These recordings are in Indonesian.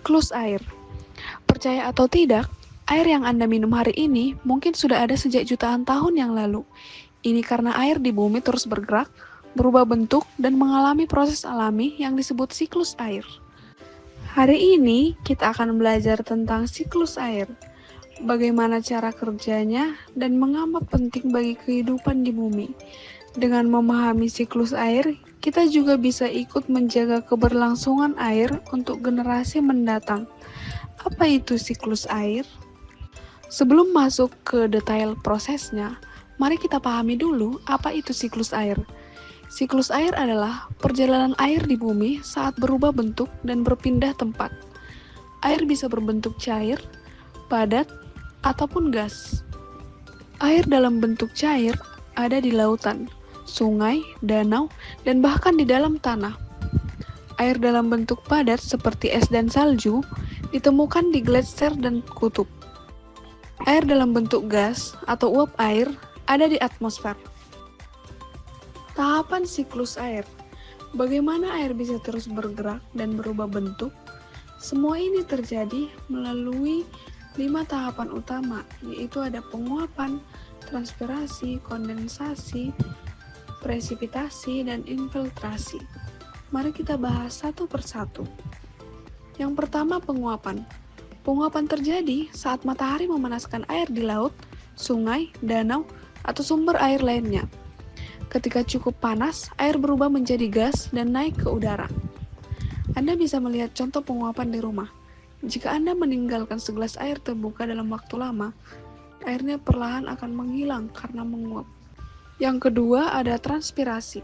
Siklus air. Percaya atau tidak, air yang Anda minum hari ini mungkin sudah ada sejak jutaan tahun yang lalu. Ini karena air di bumi terus bergerak, berubah bentuk, dan mengalami proses alami yang disebut siklus air. Hari ini kita akan belajar tentang siklus air, bagaimana cara kerjanya, dan mengapa penting bagi kehidupan di bumi. Dengan memahami siklus air, kita juga bisa ikut menjaga keberlangsungan air untuk generasi mendatang. Apa itu siklus air? Sebelum masuk ke detail prosesnya, mari kita pahami dulu apa itu siklus air. Siklus air adalah perjalanan air di bumi saat berubah bentuk dan berpindah tempat. Air bisa berbentuk cair, padat, ataupun gas. Air dalam bentuk cair ada di lautan, sungai, danau, dan bahkan di dalam tanah. Air dalam bentuk padat seperti es dan salju ditemukan di gletser dan kutub. Air dalam bentuk gas atau uap air ada di atmosfer. Tahapan siklus air. Bagaimana air bisa terus bergerak dan berubah bentuk? Semua ini terjadi melalui 5 tahapan utama, yaitu ada penguapan, transpirasi, kondensasi, presipitasi, dan infiltrasi. Mari kita bahas satu persatu. Yang pertama, penguapan. Penguapan terjadi saat matahari memanaskan air di laut, sungai, danau, atau sumber air lainnya. Ketika cukup panas, air berubah menjadi gas dan naik ke udara. Anda bisa melihat contoh penguapan di rumah. Jika Anda meninggalkan segelas air terbuka dalam waktu lama, airnya perlahan akan menghilang karena menguap. Yang kedua ada transpirasi.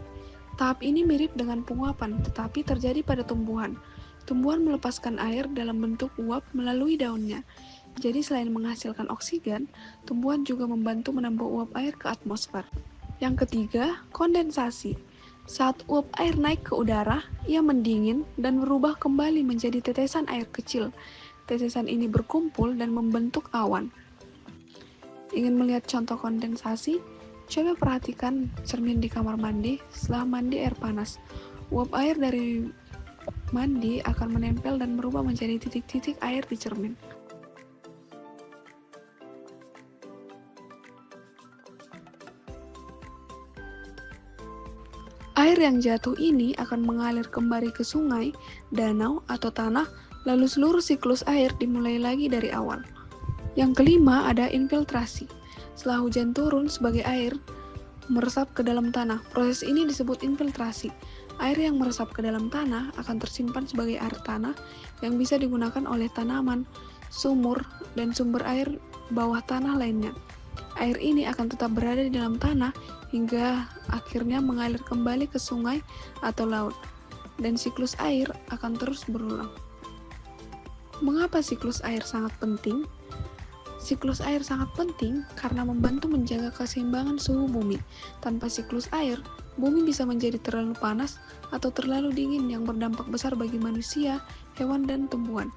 Tahap ini mirip dengan penguapan, tetapi terjadi pada tumbuhan. Tumbuhan melepaskan air dalam bentuk uap melalui daunnya. Jadi selain menghasilkan oksigen, tumbuhan juga membantu menambah uap air ke atmosfer. Yang ketiga, kondensasi. Saat uap air naik ke udara, ia mendingin dan berubah kembali menjadi tetesan air kecil. Tetesan ini berkumpul dan membentuk awan. Ingin melihat contoh kondensasi? Coba perhatikan cermin di kamar mandi setelah mandi air panas. Uap air dari mandi akan menempel dan berubah menjadi titik-titik air di cermin. Air yang jatuh ini akan mengalir kembali ke sungai, danau, atau tanah, lalu seluruh siklus air dimulai lagi dari awal. Yang kelima ada infiltrasi. Setelah hujan turun sebagai air meresap ke dalam tanah. Proses ini disebut infiltrasi. Air yang meresap ke dalam tanah akan tersimpan sebagai air tanah yang bisa digunakan oleh tanaman, sumur, dan sumber air bawah tanah lainnya. Air ini akan tetap berada di dalam tanah hingga akhirnya mengalir kembali ke sungai atau laut. Dan siklus air akan terus berulang. Mengapa siklus air sangat penting? Siklus air sangat penting karena membantu menjaga keseimbangan suhu bumi. Tanpa siklus air, bumi bisa menjadi terlalu panas atau terlalu dingin yang berdampak besar bagi manusia, hewan, dan tumbuhan.